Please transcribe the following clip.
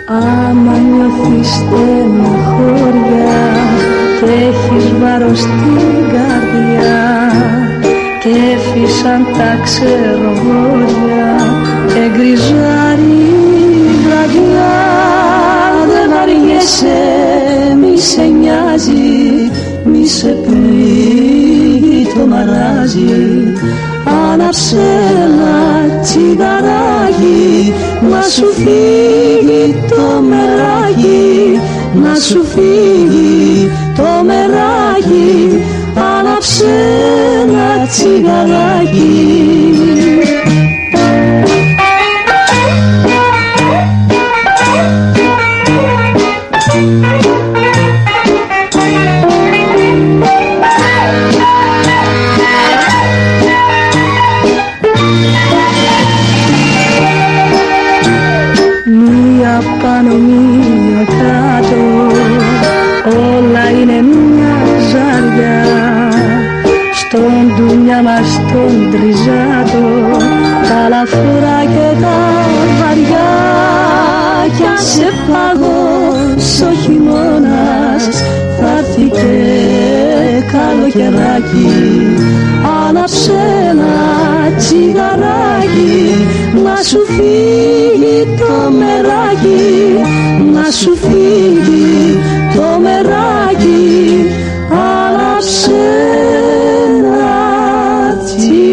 Άμα νιώθεις στεναχώρια και έχεις βάρος στην καρδιά και φύσαν τα ξερογόρια και γκριζάρει η βραδιά, δεν βαριέσαι, μη σε νοιάζει, μη σε πνίγει το μαράζι. Άναψε ένα τσιγαράκι, να σου φύγει το μεράκι, να σου φύγει το μεράκι. Άναψε ένα τσιγαράκι. Μία πάνω μία κάτω, όλα είναι μια ζάρια. Στον ντουνιά μας τον τριζάτο, τα λαφρά και τα βαριά. Κι αν σε πάγος ο χειμώνας, θα έρθει και καλοκαιράκι. Άναψε ένα τσιγαράκι, να σου φύγει το μεράκι, να σου φύγει το μεράκι. Άναψε ένα τσιγαράκι.